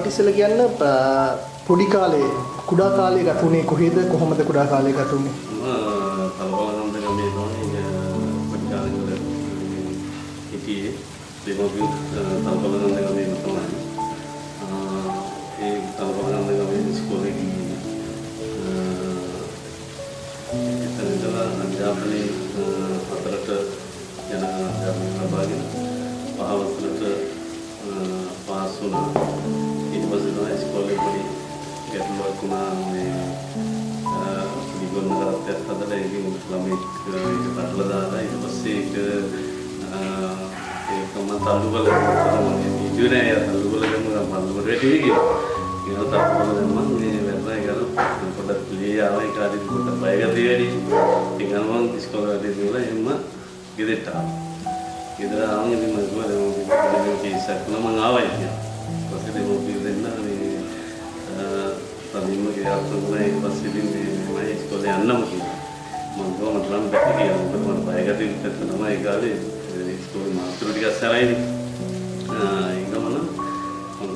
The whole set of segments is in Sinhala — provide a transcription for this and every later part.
මට ඉස්සෙල්ලා කියන්න පොඩි කාලේ කුඩා කාලේ ගත උනේ කොහෙද කොහොමද කුඩා කාලේ ගත උනේ? තලවලන්ද ගමේ තමයි පොඩි කාලේ වල හිටියේ දෙමව්පියෝ තලවලන්ද ගමේ තමයි. ඒ තලවලන්ද ගමේ ඉස්කෝලේ ගිහින් එතනදලා අධ්‍යාපනයේ හතරට යන අධ්‍යාපන ලබාගෙන පහවසරට පාස් වුණා. ඊට පස්සේ තමයි ඉස්කෝලේ පොඩි ගැටලුවක් වුණා මේ විගොන්න කරත්තයක් හදලා ඒකෙන් ළමෙක් ඒක කඩලා දාලා ඊට පස්සේ ඒක මම තල්ලුවල තමයි ඉදුනේ තල්ලුවල ගමු මම රෙඩි කියලා. ඊට තල්ලුවල මම මේ වැරදයි කරලා පොඩක් ලියාව ඒ කාලේ පොඩක් බයගතිය වැඩි. ඒක නම් ඉස්කෝලේ වල එම්ම ගෙදරට ආවා. ගෙදර ආවම ඉතින් මම කිව්වා දැන් කීසක් නම ආවයි කියලා. ඊපස්සේ දෙමෝපිය දෙන්න මේ තනියම ගියා තමයි ඊපස්සේ ඉතින් මම ඉස්කෝලේ යන්නම කිව්වා. මම ගියා මට නම් බැහැ කියලා. මොකද මම බයගතිය විතර තමයි ඒ කාලේ ඉස්කෝලේ මාස්ටර් ටිකක් සරයිනේ. ඒක මම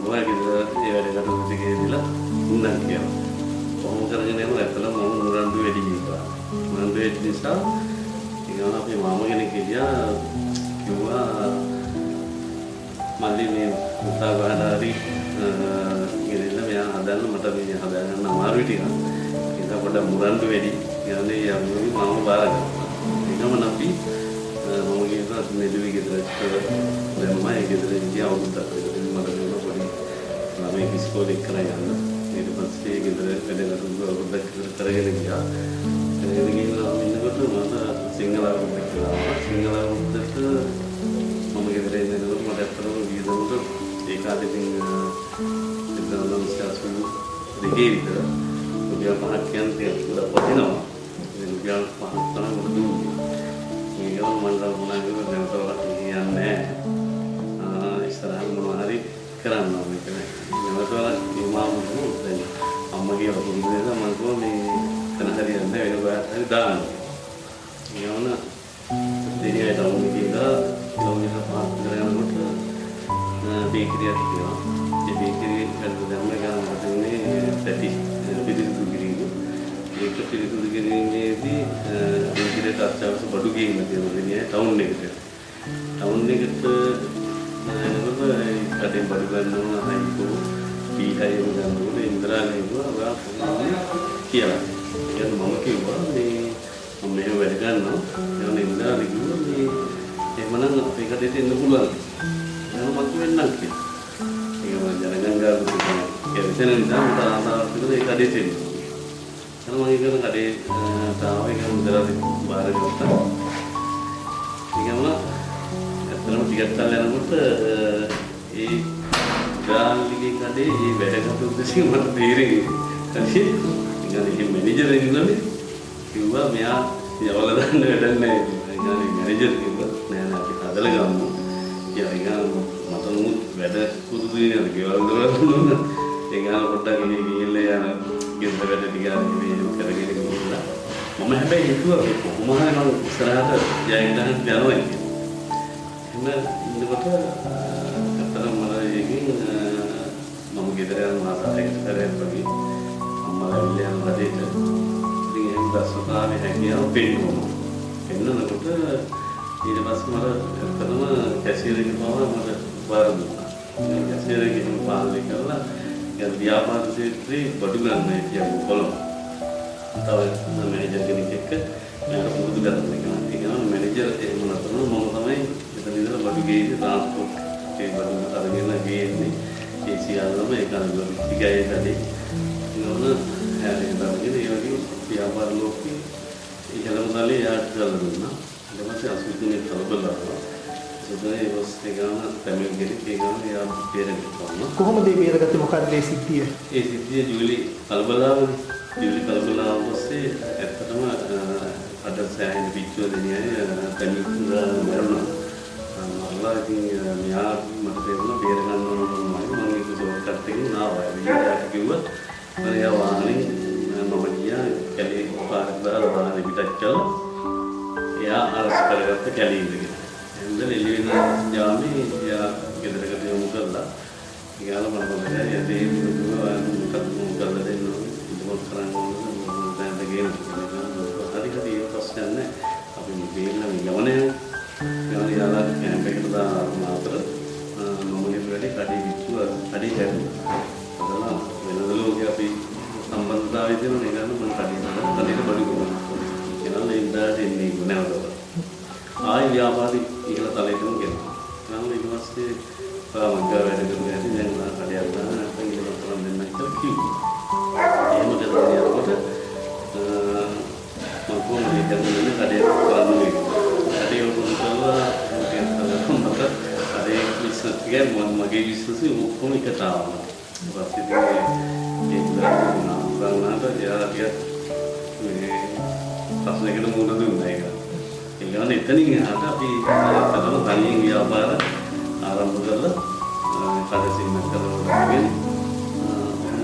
ගියා ගෙදර ඒ වැඩ කටයුතු ටිකේ දීලා උන්නම් කියලා. කොහොම කරගෙන යනවා ඇත්තටම මම උරන්දු වැඩි කියලා. උරන්දු වෙච්ච නිසා ඊගොල්ලෝ අපේ මාමා කෙනෙක් හිටියා කිව්වා මල්ලි මේ පුතා ගහන හරි ගෙනෙන්න මෙයා හදන්න මට මේ හදාගන්න අමාරුයි ටිකක්. ඒක පොඩ්ඩක් මුරන්දු වැඩි. යන්නේ යන්නේ මාමා බාරගත්තා. ඒකම අපි මම කියනවා නෙළුවි ගෙදරට දැම්මම ඒ ගෙදර ඉඳි අවුරුද්දක් විතර මට දුන්න පොඩි ළමයි ඉස්කෝලේ කරා යන්න. ඊට පස්සේ ගෙදර වැඩ කරලා අවුරුද්දක් විතර කරගෙන ගියා. කරගෙන ගිහලා ඉන්නකොට මම සිංහල අවුරුද්දක් කියලා සිංහල අවුරුද්දට මම ගෙදර ඉන්නකොට මට අත්තරම වියදමට ඒ කාලේ ඉතින් 1982 විතර රුපියල් 5ක් කියන්නේ පුරා පදිනවා. ඒ රුපියල් 5ක් තමයි මට දුන්නේ. ඒක මම මොනවා කිව්වද නැවතවත් කියන්නේ ඉස්සරහ මොනවා හරි කරන්න ඕනේ කියලා. නැවතවත් ඉමාම මොකද අම්මා කියලා පුරුදු වෙලා මම කිව්වා මේ තන හරියන්නේ වෙන බයක් හරි දාන්න. යවන දෙනියට වුණ කියලා කිලෝමීටර් 5ක් විතර යනකොට බේකරියක් තියෙනවා. ඒ බේකරිය කරද්දී මම ගානකට උනේ පැටි පිළිතුරු කිරීම. ඒක පිළිතුරු කිරීමේදී බේකරියට අත්‍යවශ්‍ය බඩු ගේන්න තියෙනවා දෙනිය ටවුන් එකට. ටවුන් එකට එනකොට කඩෙන් බඩු ගන්නවා හයිකෝ පීහයි ගන්නකොට ඉන්ද්‍රාණී ගියා කියලා. ඒක මම කිව්වා මේ මම මෙහෙම වැඩ ගන්නවා. එහෙනම් ඉන්ද්‍රාණී කිව්වා මේ එහෙමනම් අපේ කඩේට එන්න පුළුවන්. එහෙනම් මම වෙන්නම් කියලා. ඒක මම දැනගන්න ගන්නවා. ඒ විතර නිසා මට ආසාවක් ඒ කඩේට එන්න. එහෙනම් මම ඒක කඩේ තාම ඒක ඉන්ද්‍රාණී බාර ගත්තා. ඒකම ඇත්තටම ටිකක් කල් යනකොට ඒ ගාල්ලිගේ කඩේ මේ වැඩ කටයුතු දෙසින් මට තේරෙන්නේ. හරි. ඉතින් මැනේජර් ඉන්නනේ කිව්වා මෙයා යවලා දාන්න වැඩක් නැහැ කියලා. ඉතින් මැනේජර් කිව්වා නෑ නෑ අපි හදලා ගමු. කියලා ඉතින් මට නමුත් වැඩ පුරුදු වෙනවා කියලා දුන්නා. ඒක පොඩ්ඩක් ගිහිල්ලා යන ගෙදර වැඩ ටික මේ කරගෙන ගිහිල්ලා මම හැබැයි හිතුවා කොහොම හරි මම ඉස්සරහට ජයග්‍රහණය යනවා කියලා. එන්න ඉන්නකොට අතරම මම ඒකෙන් මම ගෙදර යන මාස 6කට කරේ වගේ අම්මලා ඉල්ලන වැඩේට ඉතින් එහෙම දසුතාවේ හැකියාව පෙන්වනවා. පෙන්වනකොට ඊට පස්සේ මට ඇත්තටම කැසියරේක පවා මට බාර දුන්නා. කැසියරේක පාලනය කරලා يعني ව්‍යාපාර ක්ෂේත්‍රේ බඩු ගන්න කියන්නේ කොළඹ. තව මැනේජර් කෙනෙක් එක්ක මම පුරුදු කරලා ඉන්නවා. ඒ කියන්නේ මැනේජර් එහෙම නැත්නම් මම තමයි එතන ඉඳලා බඩු ගේන්නේ ට්‍රාන්ස්පෝර්ට් ඒ බඩු අරගෙන ගේන්නේ. ඒ සියල්ලම ඒ කාලේ ටිකයි වැඩි. නෝන හැරෙන්න තමයි ඒ වගේ ව්‍යාපාර ලෝකේ ඉහළම තලයේ යාට කරලා දුන්නා. ඊට පස්සේ අසුතුනේ තලබලා සුදුනේ වස්තේ ගාන පැමිණ කෙනෙක් ඒ ගාන යා පෙරගෙන කොහොමද මේ බේරගත්තේ මොකක්ද ඒ සිද්ධිය? ඒ සිද්ධිය ජූලි කලබලාවනේ. ජූලි කලබලාව පස්සේ ඇත්තටම අද සෑහෙන පිටුව දෙනියයි පැමිණ මරුණා. මල්ලා ඉතින් මෙයා මට තේරුණා බේර ගන්න ඕන මම ඒක සෝට් එකකින් ආවා. ඊට කිව්වා මම යා වාහනේ මම ගියා කැලේ පාරක් දාලා වාහනේ පිටත් කළා. එයා අරස් කරගත්ත කැලේ ඉඳගෙන. එන්ද එළිවෙන යාමේ එයා ගෙදරකට යමු කරලා ඊගාල මම බලලා යදී දුන්නා මොකද දෙන්න ඉදමත් කරන්න ඕන දැන් දෙගෙන හරි ඒ ප්‍රශ්න නැහැ අපි මේ යවනේ යාලා කැම්ප් එකට දාන අතර මම ඉතින් කඩේ විච්චුව කඩේ හැදුවා අදලා වෙනද ලෝකේ අපි සම්බන්ධතාවය තියෙන එක ගන්න මම කඩේට බඩු කරනවා ඒනල ඉඳලා දෙන්නේ නැවතව ආයි ව්‍යාපාරي ඉහළ තලයටම ගෙනවා නම් ඊට පස්සේ මම වැඩ කරගෙන යද්දී දැන් මම කඩයක් දාන නැත්නම් ඉඳලා කරන් දෙන්න කියලා කිව්වා එහෙම කරලා යනකොට මම කොහොමද කරන්නේ කඩයක් කරන්න වෙන්නේ කඩේ උඩ කරලා ඒ බිස්නස් එක මගේ බිස්නස් එක ඔක්කොම එකට ආවා. ඊපස්සේ ඉතින් ඒක ගන්නාට යාළුවා මේ ප්‍රශ්නයකට මුහුණ දුන්නා ඒක. ඒ කියන්නේ එතනින් එහාට අපි අතන තනියෙන් ව්‍යාපාර ආරම්භ කරලා කඩසින්න කරනවා වගේ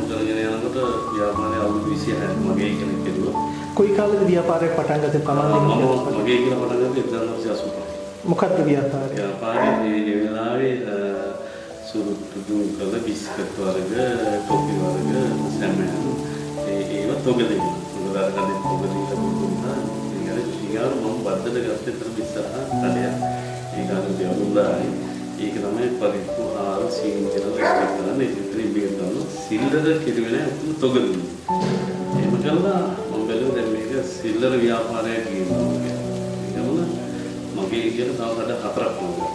කරගෙන යනකොට ව්‍යාපාරයේ අවුරුදු 26 මගේ කෙනෙක් කෙරුවා. කොයි කාලෙද ව්‍යාපාරයක් පටන් ගත්තේ තමන්ගේ? මගේ කියලා පටන් ගත්තේ 1985. මොකක්ද ව්‍යාපාරය? ව්‍යාපාරයේ ඒ වෙලාවේ සුරුට්ටු දුම්කල බිස්කට් වර්ග, ටොපි වර්ග, සැමයන් ඒව තොගදී. උදාහරණයක් තොගදී ලැබුණා. ඊගාර මම බද්දට ගත්තේ තර ඉස්සරහා කඩයක්. ඊගාර දෙවුණායි. ඒක තමයි පරිප්පු ආර සීන් කියලා ඉස්තර කරන්නේ. ඉතින් මේක තමයි සිල්ලර කිරුවේ නැහැ තොගදී. එහෙම කළා මම බැලුවා දැන් මේක සිල්ලර ව්‍යාපාරයක් කියනවා. මගේ කියලා තව කඩ 4ක් වුණා.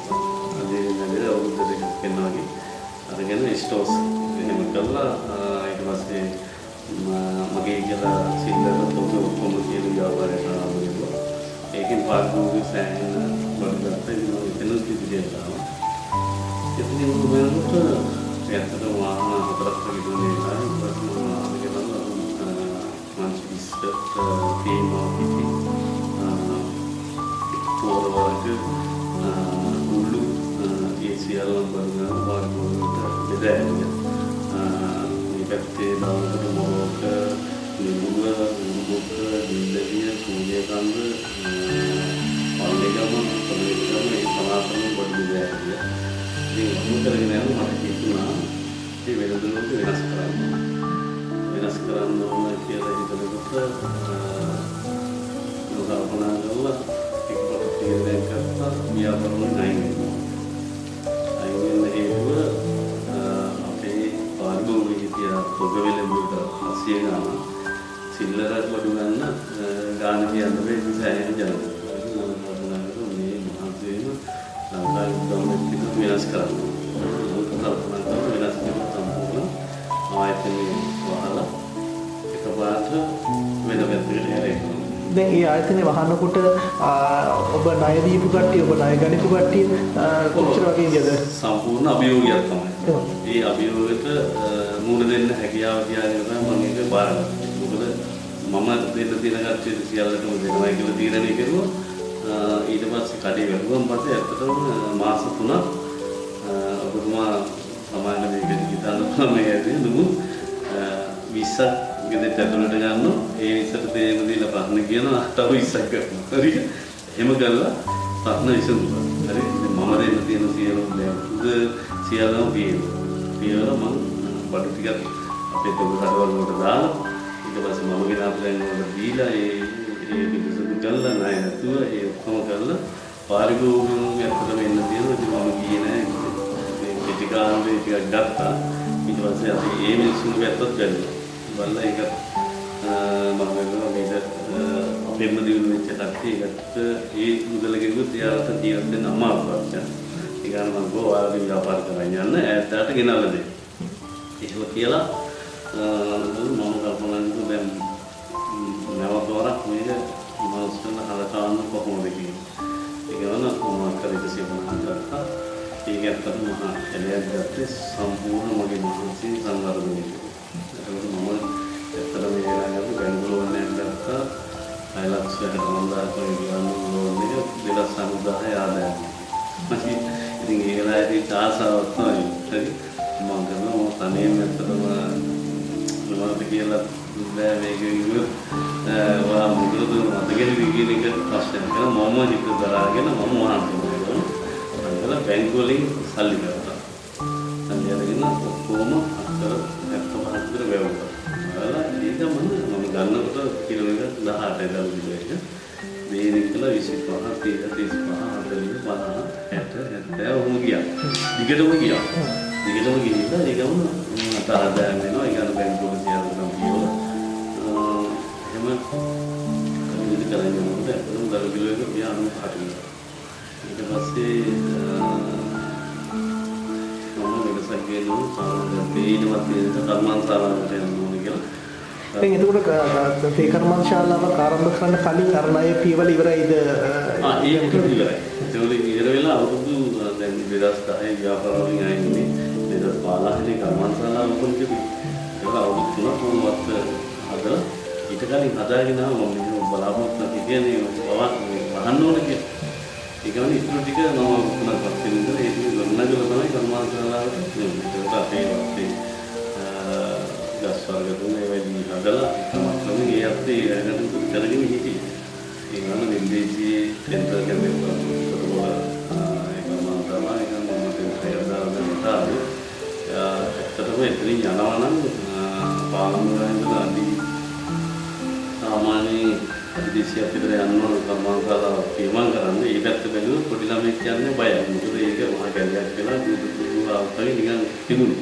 අදේ නේද අවුරුදු දෙකක් වෙනවාගේ. අරගෙන ස්ටෝස් එහෙම කළා ඊට පස්සේ මගේ කියලා සිල්ලර තොග ඔක්කොම කියලා ව්‍යාපාරයක් ආරම්භ කළා. ඒකෙන් පාඩුවේ සෑහෙන වර්ගات එතන කිදිලා. ඉතින් මොකද ඇත්තට වාහන 4ක් විදුනේ නැහැ. ඊට පස්සේ මම බිස්කට් තේමා පිටි වර්ග උළු ඒ සියල්ලම බලන වර්ගවලට බෙදන්නේ. මේ පැත්තේ දානකට මොරොක, නිමුල, උරුබොක්ක, දිල්ලවිය, සූර්යකන්ද, පල්ලේගම, පල්ලේගම ඒ පලාතම බඩු බෙදන්නේ. ඉතින් මොකද කරගෙන යනවා මට හිතුණා මේ වෙනදලෝක වෙනස් කරන්න ඕන කියලා හිතනකොට කල්පනා කළා ඒක කරලා ව්‍යාපාරවල නැයි වෙනවා. ඒව අපේ පාරිභෝගික තියා පොග වෙලෙමුට 80 ගාන සිල්ලරක් වඩු ගන්න ගාන කියන්න බැරි නිසා එහෙම ජනක. මේ මහන්සියම ලංකාවේ ගවර්න්මන්ට් වෙනස් කරනවා. වෙනස් කරන සම්පූර්ණ ආයතනයේ වහලා එකපාරට වෙන පැත්තකට හැරෙනවා. දැන් ඒ ආයතනේ වහනකොට ඔබ ණය දීපු කට්ටිය ඔබ ණය ගනිපු කට්ටිය කොච්චර වගේ ඉඳද සම්පූර්ණ අභියෝගයක් තමයි. ඒ අභියෝගයට මූණ දෙන්න හැකියාව තියාගෙන තමයි මම ඒක බාරගත්තේ. මොකද මම දෙන්න තියෙන කට්ටිය සියල්ලටම දෙනවා කියලා තීරණය කරුවා. ඊට පස්සේ කඩේ වැළුවාන් පස්සේ ඇත්තටම මාස 3ක් ඔබතුමා සමාන මේක හිතන්න පුළුවන් මේ ඇදී දුමු 20ක් ගෙදරට ඇතුළට ගන්නවා. ඒ 20ට තේම දීලා ප්‍රශ්න කියනවා තව 20ක් කරනවා. හරිද? එහෙම කරලා ප්‍රශ්න විසඳුවා. හරි. මම දෙන්න තියෙන සියල්ලම පියවලා මම බඩු ටිකක් අපේ තොග කඩවල වලට දාලා ඊට පස්සේ මම ගෙනාපු දැන් වලට දීලා ඒ විසඳු කළා නෑ නැතුව ඒ ඔක්කොම කරලා පාරිභෝගිකයන් ඇත්තටම එන්න තියෙනවා. ඉතින් මම ගියේ නෑ. මේ පිටිකාරේ ටිකක් ගත්තා. ඊට පස්සේ අපි ඒ මිනිස්සුන්ගේ පැත්තත් බැලුවා. බලලා ඒක මම වෙනවා මේක අපේම දිනු වෙච්ච කට්ටියකට ඒ මුදල ගෙවුවොත් එයාට ජීවත් වෙන්න අමාරුවක්. ඒක නම් ගෝ ආදී ව්‍යාපාර කරන්න යන්න ඈතට ගෙනල්ලා දෙන්න. එහෙම කියලා මම කල්පනා කරනවා දැන් නැවතවරක් මේක මනසෙන් හලකාන්න කොහොමද කියන්නේ. ඒක වුණා මම කරේ සියපණ ගත්තා. ඒක ඇත්තටම මහා එළියක් ගත්තේ සම්පූර්ණ මගේ මහන්සි සංවර්ධනය. මම ඇත්තටම මේ වෙලාවට බැංගලෝර වලින් ගත්තා 6,60,000 ගියන්න ඕනේ 2,90,000 ආදායම. ඉතින් ඒ වෙලාවේදී ආසාවක් තමයි. හරි මම කරනවා තනියම ඇත්තටම මොනවද කියලා බෑ මේක ඉවර වා මුදලද මතකෙද කියන එක ප්‍රශ්නයක් කරා මම හිත දරාගෙන මම වහන්සේ කරනවා. බැංකුව වලින් සල්ලි ගත්තා. සල්ලි අරගෙන ඔක්කොම අතර 75 විතර වැවුවා. ඒක මම ගන්නකොට කිලෝමීටර් 18යි දවස් එක. මේක කියලා 25 30 35 40 50 ඔහොම ගියා. දිගටම ගියා. දිගටම ගිහිල්ලා ඒකම තාදායම් වෙනවා. ඒ කියන්නේ බැංකුවල සියල්ලම ගියෝ. එහෙම කටයුතු කරගෙන යනකොට අපිට දර කිලෝ එක ගියා 98. ඊට පස්සේ සගේනෝ සාමාන්‍යයෙන් මේවත් කර්මාන්තශාලාවට යන්න ඕනේ කියලා. දැන් එතකොට තේ කර්මාන්තශාලාව ආරම්භ කරන්න කලින් අර ණය පියවල ඉවරයිද? ඒක ඉවරයි. ඒක ඉවර වෙලා අවුරුදු දැන් 2010 ව්‍යාපාර වලින් ආයේ 2015 කර්මාන්තශාලාව ඔපන් කෙරුවා. ඒක අවුරුදු 3ක් වුණත් හදලා ඊට කලින් හදාගෙන ආවම මම බලාපොරොත්තු හිටියනේ වහන්න ඕනේ කියලා. ඒක වගේ ඉතුරු ටික මම පුනක් පස්සේ ඉඳලා ඒක ගොඩනගලා තමයි කර්මාන්තශාලාවට ඒක අපේ වත්තේ ගස් වර්ග තුනේ වැඩි හදලා තමයි ඒ අපේ වැඩකට කරගෙන හිටියේ. ඒ වගේ විදේශී කෙන්ද්‍ර කැමේ වල ඒ කර්මාන්තශාලාව එක මම තේරුම් ඇත්තටම එතනින් යනවා නම් පාලනයෙන් අදී සාමාන්‍ය විදේශිය අපිට යන්න ඕන කර්මාන්තශාලාව පියමන් කරන්නේ. ඒ පැත්ත බැලුවොත් පොඩි ළමෙක් කියන්නේ බයයි. මොකද ඒක මහා කැලයක් වෙලා දුරු අවස්ථාවේ නිකන් තිබුණේ.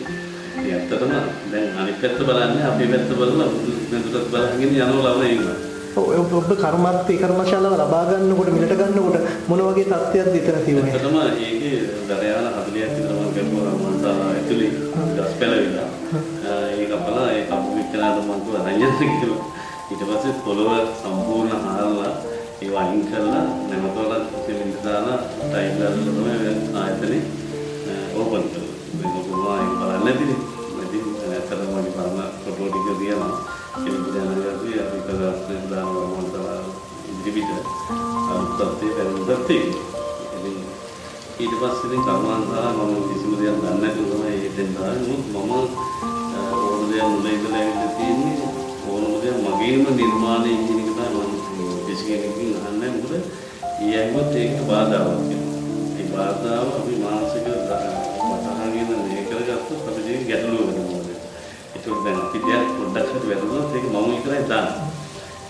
ඒ ඇත්තටම දැන් අනිත් පැත්ත බලන්නේ අපේ පැත්ත බලලා මෙතනත් බලගෙන යනවා ළමයි ඉන්නවා. ඔබ කර්මාන්තශාලාව ලබා ගන්නකොට මිලට ගන්නකොට මොන වගේ තත්ත්වයක්ද එතන තිබුණේ? ඇත්තටම ඒකේ දරයාල 40ක් විතර මම ගත්තා කර්මාන්තශාලාව ඇතුලේ ගස් පැලවිලා. ඒක අපලා ඒ කපු වික්කලාට මම කිව්වා අයියන්ට කියලා. ඊට පස්සේ පොළොව සම්පූර්ණ හාරලා ඒ වයින් කරලා නැවතවල සිමෙන්ති දාලා ටයිල් දාලා තමයි ආයතනේ ඕපන් කළා. මේක කොහොමයි බලන්න නැතිනේ. ඉතින් ඇත්තටම මගේ පරණ ෆොටෝ ටික දියනවා. ඒක දැනගatti අපි කලාස්නේ දානවා මම ඉදිරියට අරුත්තේ පෙරමුදත් ඉතින් ඊට පස්සේ ඉතින් කර්මාන්තශාලාව මම කිසිම දෙයක් දන්නේ නැතුව තමයි ඒකෙන් දාන්නේ. මම ඕන දෙයක් මුලින් ඉඳලා ඇවිල්ලා තියෙන්නේ ඕනම දෙයක් මගේම නිර්මාණය කියන එක තමයි මම කිසිකෙනෙක්ගෙන් අහන්නේ. මොකද ඊයන්වත් ඒකට බාධාවක් වෙනවා. ඒ බාධාව අපි මානසික වටහාගෙන මේ කරගත්තොත් අපිට ඒක ගැටලුවක් වෙනවා. ඒක දැන් අපි දැන් පොඩ්ඩක් හරි වැරදුනොත් ඒක මම විතරයි දාන්නේ.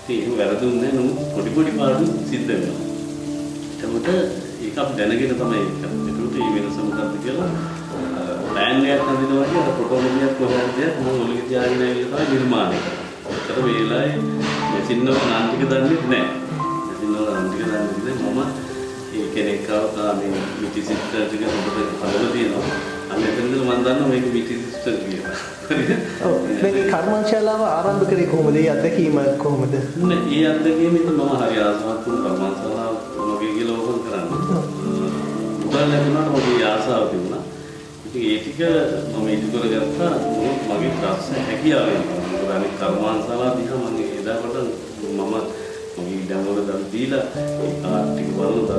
ඉතින් ඒක වැරදුන්නේ නමුත් පොඩි පොඩි පාඩු සිද්ධ වෙනවා. එතකොට ඒක අපි දැනගෙන තමයි ඒක. ඒකට මේ වෙනස මොකක්ද කියලා ප්ලෑන් එකක් හදනවා වගේ අර ප්‍රොටෝකොලියක් කොහොමද මම ඔලුවේ තියාගෙන ඇවිල්ලා තමයි නිර්මාණය කරන්නේ. ඒතර වේලාවේ මැෂින් වල නම් ටික දන්නේ නැහැ. මැෂින් වල නම් ටික දන්නේ නැහැ. මම ඒ කෙනෙක් ආවා මේ මිටි සිස්ටර් ටික හොඳට හදලා තියෙනවා. අන්න එතනද මම දන්නවා මේක මිටි සිස්ටර් කියලා. ඔව් මේ කර්මාන්තශාලාව ආරම්භ කරේ කොහොමද? ඒ අත්දැකීම කොහොමද? මේ අත්දැකීම ඉතින් මම හරි ආසාවක් වුණ කර්මාන්තශාලාව මගේ කියලා ඕපන් කරන්නේ. උදා ලැබුණාට මගේ ආසාව තිබුණා. ඉතින් ඒ ටික මම ඉදු කරගත්තා. මගේ ප්‍රශ්න හැකියාවෙන්. මොකද අනිත් කර්මාන්තශාලාව දිහා මම එදාකට මම මගේ ඉඩම් වල දන් දීලා ඒ කාට් ටික බලලා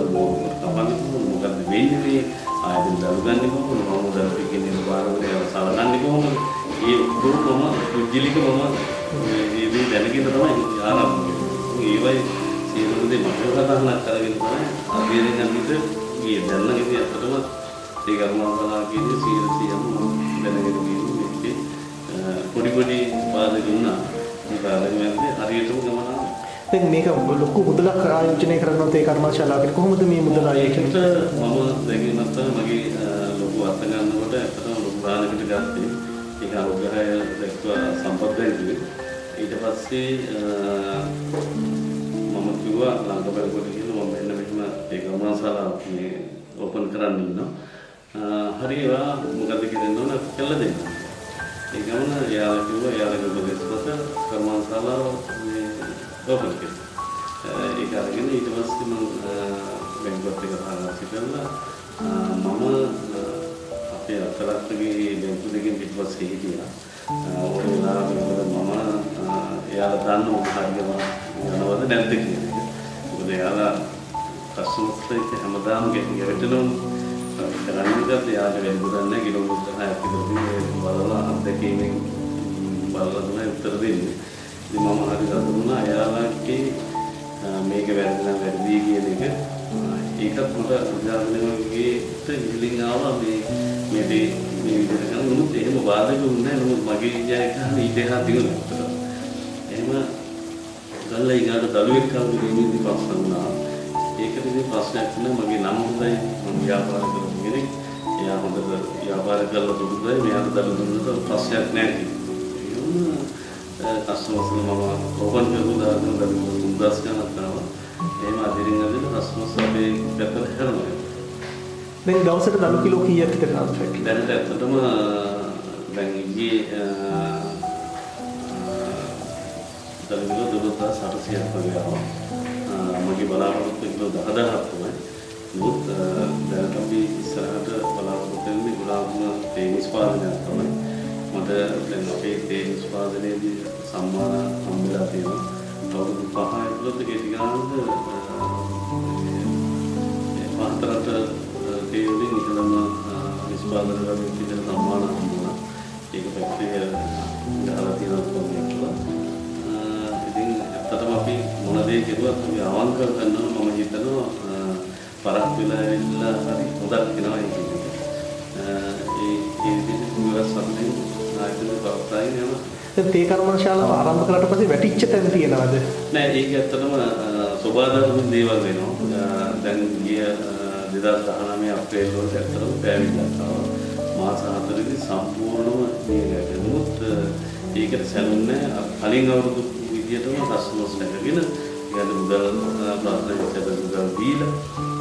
කපන්නේ මොකද්ද වෙන්නේ මේ ආයෙත් දරු ගන්න කොහොමද මම දරු පිටින් බාරවල සලකන්නේ කොහොමද ඒ ඔක්කොම විජිලික මම මේ දැනගෙන තමයි ආරම්භ කරන්නේ. ඒවයි සියලු දේ මම කතාහනක් කරගෙන තමයි අභියෝගයෙන් අනිත් ගියේ. දැන් නම් ඉතින් අතටම ඒ කර්මාන්තශාලාව කියන්නේ සියලුම දැනගෙන ගියේ මේකේ පොඩි පොඩි බාධා දුන්නා. ඒ බාධා හරියටම ගමන දැන් මේක ලොකු මුදලක් ආයෝජනය කරනකොට ඒ කර්මාන්තශාලාවකට කොහොමද මේ මුදල ආයෝජනය කරන්නේ? මම දැන් නැත්නම් මගේ ලොකු අත ගන්නකොට ඇත්තටම ලොකු ගානකට ගත්තේ. ඒක අවුගහය දැක්වා සම්පූර්ණයි. ඊට පස්සේ මම කිව්වා ලංකාවට ගිහින් මම මෙන්න මෙහෙම ඒ කර්මාන්තශාලාව මේ ඕපන් කරන්න ඉන්නවා. හරියවා මොකද කියන්න ඕන කියලා දෙන්න. ඒ ගමන යාළුවා කිව්වා යාළුවාගේ උපදෙස්පත කර්මාන්තශාලාව මේ ඕපන් කළා. ඒක අරගෙන ඊට පස්සේ මම බැංකුවත් එක්ක සාකච්ඡා කරලා මම අපේ අතරත්ගේ බැංකු දෙකෙන් පිටපස්සේ හිටියා. ඕනලා මම එයාලා දන්නවා හරියම යනවද නැද්ද කියන එක. මොකද එයාලා කස්ටමර්ස් එක්ක හැමදාම ගැටෙනවා. කරන්නේ එයාලා වැඩි දන්නේ කිලෝමීටර් 6ක් විතර බලලා අත්දැකීමෙන් බලලා තමයි උත්තර දෙන්නේ. ඉතින් මම හරි දන්නවා එයාලගේ මේක වැරදි නම් වැරදි කියන එක ඒකත් මට උදාහරණයකට ඉලින් ආවා මේ විදිහට කරන නමුත් එහෙම බාධක වුණේ නැහැ. නමුත් මගේ ජයග්‍රහණ ඊට එහා තිබුණා. එහෙම ගල්ලා ඊගාට දළුවෙක් කවුරු ගෙනියදී ප්‍රශ්න වුණා. ඒකට ඉතින් ප්‍රශ්නයක් නෑ. මගේ නම හොඳයි. මම ව්‍යාපාර කරන කෙනෙක්. එයා හොඳට ව්‍යාපාර කරලා දුන්නා. මෙයාට දළු දුන්නට ප්‍රශ්නයක් නෑ කිව්වා. කස්ටමර්ස්ලා මම ඕපන් කරලා දාන්න දුන්නාස් ගන්නත් කරනවා. එහෙම අදිරින් කස්ටමර්ස් අපේ පැත්තට කරනවා. දැන් දවසට දළු කිලෝ කීයක් විතර නාස්ට් දැනට ඇත්තටම දැන් ඊයේ දළු කිලෝ 2600ක් වගේ ආවා. මගේ බලාපොරොත්තු කිලෝ 10000ක් තමයි. නමුත් දැන් අපි ඉස්සරහට බලාපොරොත්තු වෙන්නේ ගුණාත්මක තේ නිෂ්පාදනයක් තමයි. මට දැන් අපේ තේ නිෂ්පාදනයේදී සම්මාන හම්බෙලා තියෙනවා. අවුරුදු 5 ඇතුළත කෙටි ගානට පහතරට තේ වලින් ඉතලම නිෂ්පාදන කරන විදිහට සම්මාන හම්බුණා. ඒක පැත්තේ දාලා තියෙනවා කියලා. ඉතින් ඇත්තටම අපි මොන දේ කෙරුවත් අපි අවංක කරනවා. මම හිතනවා පරක් වෙලා ඉන්න හරි හොදක් වෙනවා කියන්නේ. ඒ විදිහට විවස් අපිට ආයතන පවත්වාගෙන යනවා. දැන් තේ කර්මශාලාව ආරම්භ කළාට පස්සේ වැටිච්ච තැන තියෙනවද? නෑ ඒක ඇත්තටම සෝබාදාන දේවල් වෙනවා. දැන් ගිය 2019 අප්‍රේල් වලට ඇත්තටම පැවිද්දක් ආවා. මාස 4කදී සම්පූර්ණම මේ ගැටුමුත් ඒකට සැලුන්නේ කලින් අවුරුදු විදියටම කස්ටමර්ස් ලැබගෙන يعني මුදල් ප්‍රශ්න විසඳලා දීලා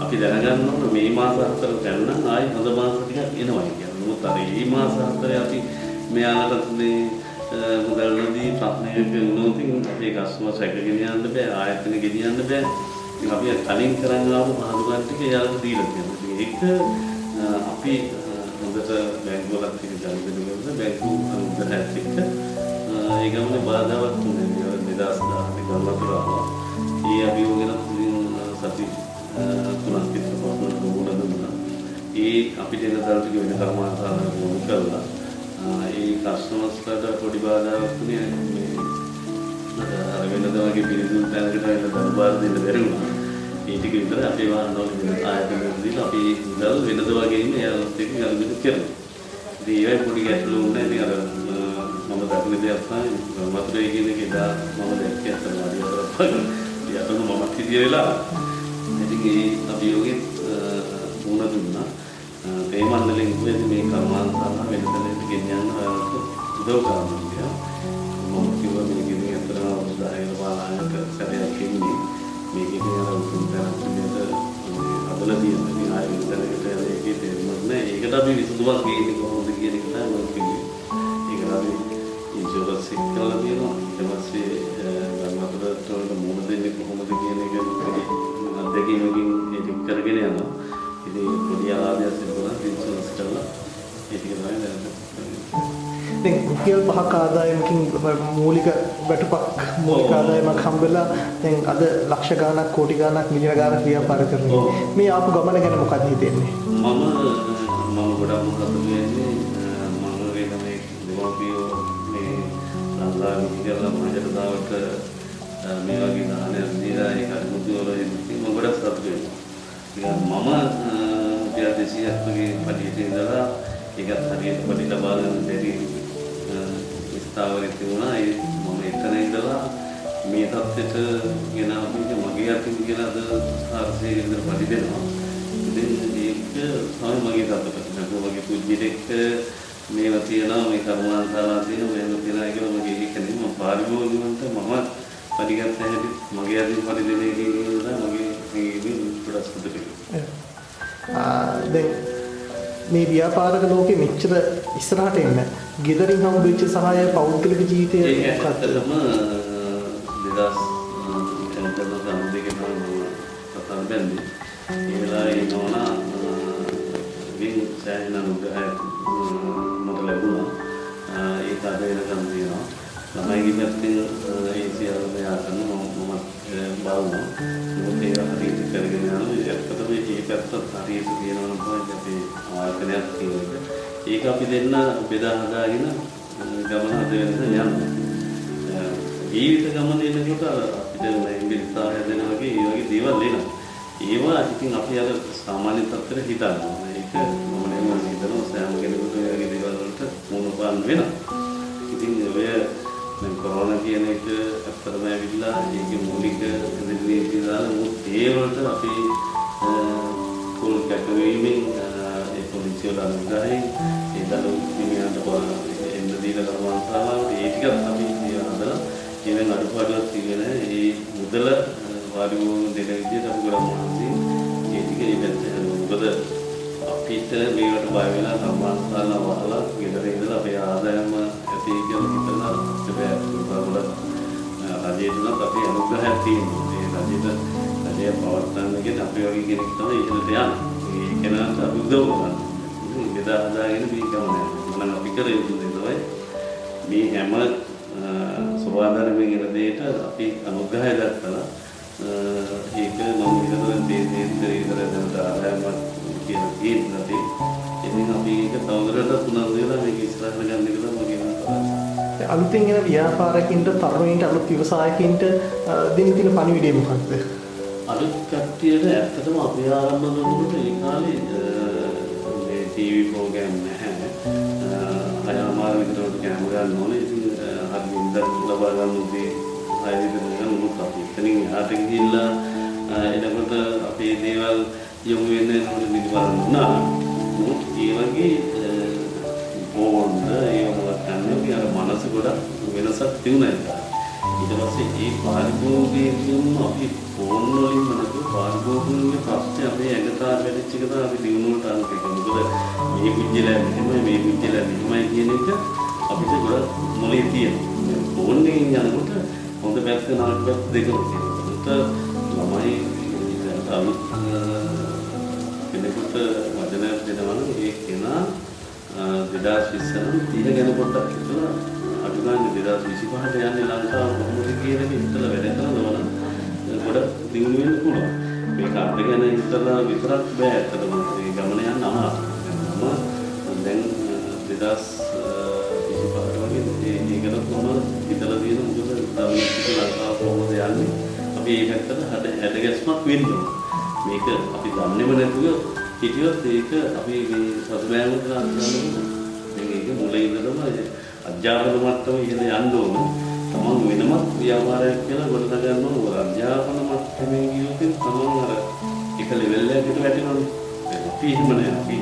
අපි දැනගන්න ඕන මේ මාස 4 ගන්න ආයි හොඳ මාස ටිකක් එනවා කියන්නේ. මොකද අර මේ මාස 4 අපි මෙයාලට මේ මුදල් නදී ප්‍රශ්නයක වුණොත් අපේ කස්ටමර්ස් රැකගෙන යන්න බෑ, ආයතන ගෙනියන්න බෑ. ඉතින් අපි කලින් කරන් ආපු මහදුගන් ටික එයාලට දීලා තියෙනවා. ඒක අපි හොඳට බැංකුවලත් ටික ගන්න දෙනවා. බැංකුව අනුග්‍රහයත් එක්ක ඒ ගමනේ බාධාවක් තුනේ 2010 ගල්වතුරාවා. ඒ අභියෝගන සති 3ක් විතර පස්සෙ දුන්නා. ඒ අපිට එන දරට වෙන කර්මාන්තවල යොමු කළා. ඒ කස්ටමර්ස්ලාට පොඩි බාධාවක් තුනේ මේ අර වෙනද වගේ පිළිතුරු තැනකට එන්න දරබාර දෙන්න බැරි වුණා. ඒ ටික විතර අපේ වාහනවල වෙන ආයතනවලදී අපි ඉඳලා වෙනද වගේ ඉන්නේ එයාලත් එක්ක ගනුදෙනු කරනවා. ඉතින් ඒ පොඩි ගැටලු වුණා. ඉතින් අර මම දක්න දෙයක් තමයි වතුරේ කියන එක එදා මම දැක්කේ අතන වැඩි කරපන්. ඊයතම මම හිතිය වෙලා. ඉතින් ඒ අභියෝගෙ වුණ දුන්නා. ඒ මණ්ඩලෙන් කිව්වේ මේ කර්මාන්තය වෙන තැනකට ගෙනියන්න උදව් කරන්න කියලා. මම කිව්වා මේ ගෙනියන අතරම උදාහරණ පාලනයක සැරයක් ඉන්නේ. මේකේ තියෙන උතුම්තරක් විදිහට අදලා තියෙන ඉතින් ආයෙ වෙන තැනකට ඒකේ තේරුමක් නැහැ. ඒකට අපි විසඳුමක් ගේන්නේ කොහොමද කියන එක තමයි මම කිව්වේ. ඒක අපි ඉන්ෂුරන්ස් එක කරලා තියෙනවා. ඊට පස්සේ ගම්වතුරට මුණ දෙන්නේ කොහොමද කියන එක අත්දැකීමකින් ඒක කරගෙන යනවා. ඉතින් පොඩි ආදායයක් තිබුණා ඉන්ෂුරන්ස් කරලා ඒක තමයි දැන්. දැන් රුපියල් 5ක ආදායමකින් මූලික වැටුපක් මූලික ආදායමක් හම්බෙලා දැන් අද ලක්ෂ ගාණක් කෝටි ගාණක් මිලියන ගාණක් ව්‍යාපාර කරනවා. මේ ආපු ගමන ගැන මොකක්ද හිතෙන්නේ? මම ගොඩක් මොකද වෙන්නේ මම වේද මේ දෙමෝපියෝ මේ ලංකාවේ ඉඳලා මහජනතාවට මේ වගේ දානයක් දීලා ඒක මුතුවල මම ගොඩක් සතුටු වෙනවා. මම 200ක් වගේ පඩියට ඉඳලා ඒකත් හරියට පඩි ලබා ගන්න බැරි ස්ථාවරයක් තිබුණා. ඒ මම එතන ඉඳලා මේ තත්ත්වයට ගෙන ආපු මගේ අතින් කියලා අද 400 විතර පඩි දෙනවා. ඉතින් ඒක තමයි මගේ තත්ත්වයට. ඒක වගේ පුජ්ජිලෙක් මේවා තියනවා මේ කර්මාන්තලා තියෙනවා මේවා තියනවා කියලා මගේ ඒක නෙමෙයි. මම පාරිභෝගිකවන්ට මම පඩි ගන්න හැටි මගේ අතින් පඩි දෙන එක කියලා මගේ මේ ගොඩක් සතුටුයි. දැන් මේ ව්‍යාපාරික ලෝකෙ මෙච්චර ඉස්සරහට එන්න ගෙදරින් හම්බෙච්ච සහාය පෞද්ගලික ජීවිතයේ මොකක්ද? 2000 කතා බැන්නේ. ඒ වෙලාවේ නෝනා වින් සෑහෙන අනුග්‍රහයක් මට ලැබුණා. ඒක අද වෙනකම් තියෙනවා. ළමයිගේ පැත්තෙන් ඒ සියල්ලම යාකරන මම බලනවා. මොකද ඒක හරියට කරගෙන යනවා. ඒකටම මේ පැත්තත් හරියට කියනවා නම් තමයි අපි ආයතනයක් තියෙනවා. ඒක අපි දෙන්න බෙදා හදාගෙන ගමන හද වෙනස යනවා. ජීවිත ගමන එනකොට අපිට ඉංග්‍රීසි සාහිත්‍ය දෙන වගේ ඒ වගේ දේවල් එනවා. ඒවා ඉතින් අපි අර සාමාන්‍ය තත්ත්වෙට හිතනවා. ඒක මම නෙමෙයි හිතනවා සෑම කෙනෙකුට මේ වගේ දේවල් වලට මුහුණ පාන්න වෙනවා. ඉතින් ඔය දැන් කොරෝනා කියන එක අත්‍තරම ඇවිල්ලා ඒකේ මූලික දෙන්නේ දාලා මොකද ඒ වලට අපි කුල් කැටවීමෙන් ඒ පොලිසිය වල අනුග්‍රහයෙන් ඒ දළු මිනිහාට එන්න දීලා කරවන්තාව ඒ ටිකත් අපි හදලා ඉතින් අඩුපාඩුවක් තියෙන ඒ මුදල වාරිවුන් දෙන විදිහට අපි ගොඩක් මහන්සි ඒ ටික ඉතින් මොකද අපිට මේකට බය වෙලා සම්මානතාවල වහලා ගෙදර ඉඳලා අපේ ආදායම ඇති කියලා හිතලා රජයට නම් අපේ අනුග්‍රහයක් තියෙනවා. ඒ රජය පවත්වන්න කියන අපේ වගේ කෙනෙක් තමයි ඉහළට යන්නේ. ඒ කෙනාට අපි උදව් කරනවා. බෙදා හදාගෙන මේ ගමන යනවා. මම අපි කරේ ඉන්නේ මේ හැම සෝවාදානයෙන් එන දෙයට අපි අනුග්‍රහය දක්වලා ඒක මම හිතනවා දේශේන්ද්‍ර ඉදරට ආදායමක් කියලා තියෙනවා. ඉතින් අපි ඒක තවදුරටත් උනන්දු වෙලා මේක ඉස්සරහට ගන්න කියලා මම කියනවා. අලුතින් එන ව්‍යාපාරිකින්ට තරුණයින්ට අලුත් ව්‍යවසායකින්ට දෙන තියෙන පණිවිඩය මොකක්ද? අලුත් කට්ටියට ඇත්තටම අපි ආරම්භ කරනකොට ඒ කාලේ මේ ටීවී ප්‍රෝග්‍රෑම් නැහැ. අයමාර විතරට කැමරා ගන්න ඕනේ. ඉතින් හරි ඉඳන් ලබා ගන්න උදේ ආයෙ දෙන්න උනුත් අපි එතනින් එහාට ගිහිල්ලා එනකොට අපේ දේවල් යොමු වෙන්නේ නෝන නිදිවරන් වුණා. මොකද ඒ වගේ ඕන්න ඒ මොකක්ද කියන්නේ අර මනස ගොඩක් වෙනසක් තියුණා. ඊට පස්සේ ඒ පාරිභෝගිකයන් අපි ෆෝන් වලින් මනක පාරිභෝගිකයන්ගේ ප්‍රශ්නේ අපේ ඇඟට වැඩිච්ච එක තමයි අපි දිනුනට අනුක එක. මොකද මේ කුජ්ජලා මෙහෙමයි මේ කුජ්ජලා මෙහෙමයි කියන එක අපිට ගොඩක් මොලේ තියෙනවා. ෆෝන් එකෙන් යනකොට හොඳ පැත්ත නරක පැත්ත දෙකම තියෙනවා. ළමයි අලුත් කෙනෙකුට වචනයක් දෙනවා නම් ඒ කෙනා 2020 30 ගැන පොඩ්ඩක් හිතලා අඩු ගන්න 2025ට යන්නේ ලංකාව කොහොමද කියන එක හිතලා වැඩ කරනවා නම් ගොඩක් දියුණු වෙන්න පුළුවන්. මේක අද ගැන හිතලා විතරක් බෑ. අතටම මේ ගමන යන්න අමාරුයි. දැන් 2025ට වගේ ඒක ගැන කොහොමද හිතලා තියෙන මොකද ලංකාව කොහොමද යන්නේ? අපි මේ පැත්තට හැඩගැස්මක් වෙන්න ඕන. මේක අපි දන්නේම නැතුව හිටියොත් ඒක අපි මේ සතුටෑමකට ගන්නවා. මේක මුලින් ඉඳලම අධ්‍යාපන මට්ටම ඉහළ යන්න ඕන. තමන් වෙනමත් ව්‍යාපාරයක් කියලා ගොඩනගා ගන්න ඕන. අධ්‍යාපන මට්ටමේ ගියොත් තමන් අර එක ලෙවල් එකකට වැටෙනවනේ. අපි එහෙම නෑ. අපි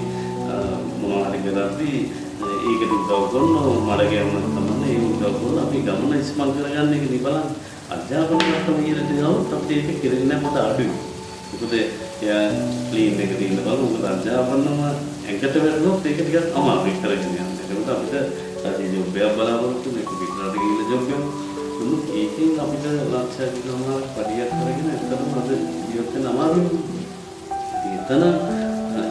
මොනවා හරි කරද්දී ඒකට උදව් කරනවා. මඩ ගැවුනොත් තමයි ඒ උදව් කරලා අපි ගමන ඉස්මල් කරගන්න එක නේ බලන්න. අධ්‍යාපන මට්ටම ඉහළට යනකොට අපි ඒක කෙරෙන්නේ නැහැ අඩුයි. මොකද එයා ක්ලීන් එක දින්න බලමු. මොකද අධ්‍යාපනම ඇඟට වැටුනොත් ඒක ටිකක් අමාරුයි කරගෙන යන්න. ඒකට අපිට රජයේ ජොබ් එකක් බලාපොරොත්තු මේක පිටරට ගිහිල්ලා ජොබ් එකක් දුන්නොත් ඒකෙන් අපිට ලක්ෂයක් ගණනක් පඩියක් කරගෙන ඇත්තටම අද ජීවත් වෙන්න අමාරුයි. එතන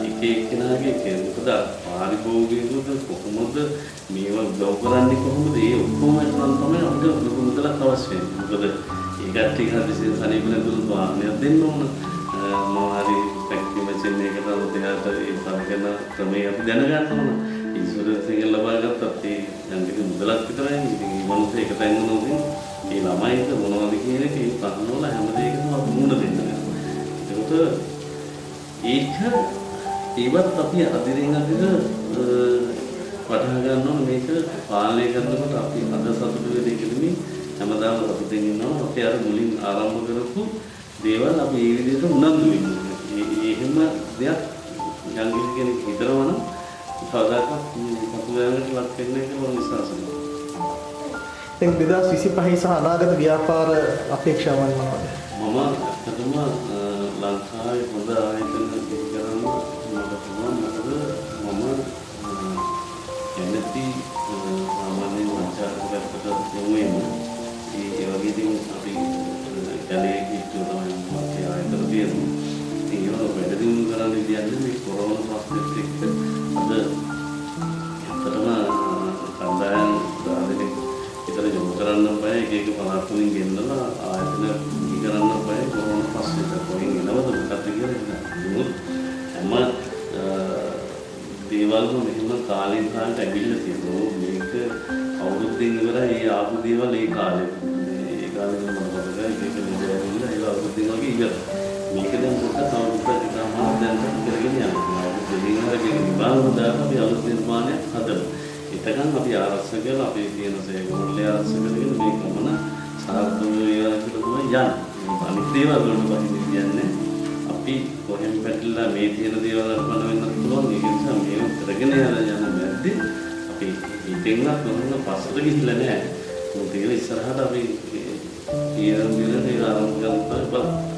එක එක්කෙනාගේ මොකද පාරිභෝගිකයන්ට කොහොමද මේවා උදව් කරන්නේ කොහොමද ඒ ඔක්කොම නම් තමයි අපිට ලොකු මුදලක් අවශ්‍ය වෙන්නේ. මොකද ඒ කට්ටිය හදිසියෙන් සනීපන දුන්නු වාහනයක් දෙන්න ඕන. මොහරි ෆැක්ටරි මැෂින් එකකට උදේට ඒ පාරකන ක්‍රමයේ අපි දැනගන්න ඕන. ඉන්ෂුරන්ස් එක ලබා ගත්තත් ඒ යම්කිසි මුදලක් විතරයි. ඉතින් මේ මොනස එක තැන් වුණොත් ඒ ළමයිට මොනවද කියන එක ඒ පරණවල හැම දෙයකම අපි මුණ දෙන්න. ඒකට ඒවත් අපි අදිරින් අදිර වටහා ගන්න ඕන. මේක පාලනය කරනකොට අපි අද සතුටු වෙන එකෙදි හැමදාම සතුටින් ඉන්නවා. අපි අර මුලින් ආරම්භ කරපු දේවල් අපි ඒ විදිහට උනන්දු වෙන්න ඕනේ. එහෙම දෙයක් යම් කෙනෙක් හිතනවා නම් කවදාකවත් පසුබෑමකට ලක් වෙන්නේ නැහැ කියලා මම විශ්වාස කරනවා. දැන් 2025 සහ අනාගත ව්‍යාපාර අපේක්ෂාවන් මොනවද? මම ඇත්තටම ලංකාවේ හොඳ ආයතන දිහා කරන්න මට පුළුවන්. මොකද මම කැමති සාමාන්‍ය වංචාරකකට යොමු වෙනවා. ඒ වගේ දේවල් අපි කැලේ කිට්ටු තමයි මාත්‍ය ආයතන තියෙනවා. ඒක වැඩ දියුණු කරන්න විදියන්නේ මේ කොරෝනා ප්‍රශ්නෙත් එක්ක අද ඇත්තටම කණ්ඩායම් දාදෙනෙක් විතර යොමු කරන්න බෑ. එක පළාත් වලින් ගෙන්නලා ආයතන දී කරන්න බෑ. කොරෝනා ප්‍රශ්නෙත් කොහෙන් එනවද මොකක්ද කියලා හැම දේවල්ම මෙහෙම කාලෙන් කාලට ඇවිල්ලා තියෙනවා. මේක අවුරුද්දෙන් ඉවරයි. ඒ ආපු දේවල් ඒ කාලේ. ඒ කාලේ මම මොකද ඒක නෙවෙයි ඇවිල්ලා ඒ අවුරුද්දෙන් වගේ ඉවරයි. මේක දැන් පොඩ්ඩක් තව පුතා දැන් කරගෙන යනවා. දෙවියන්ගේ විභාග දාලා අපි අලුත් නිර්මාණයක් හදමු. එතකන් අපි ආරක්ෂක කරලා අපි කියන සේවවල ආරක්ෂක කරගෙන මේ ගමන සාර්ථක වේවා කියලා තමයි යන්නේ. අනිත් දේවල් වලට බහින්න කියන්නේ අපි කොහෙන් පැටලලා මේ තියෙන දේවල් අරපන වෙන්නත් පුළුවන්. ඒක නිසා මේව කරගෙන යන මැද්දේ අපි හිතෙන්වත් මොනවා පස්සට ගිහිල්ලා නැහැ. මොකද ඉස්සරහට අපි කියන දේ ආරම්භ කරලා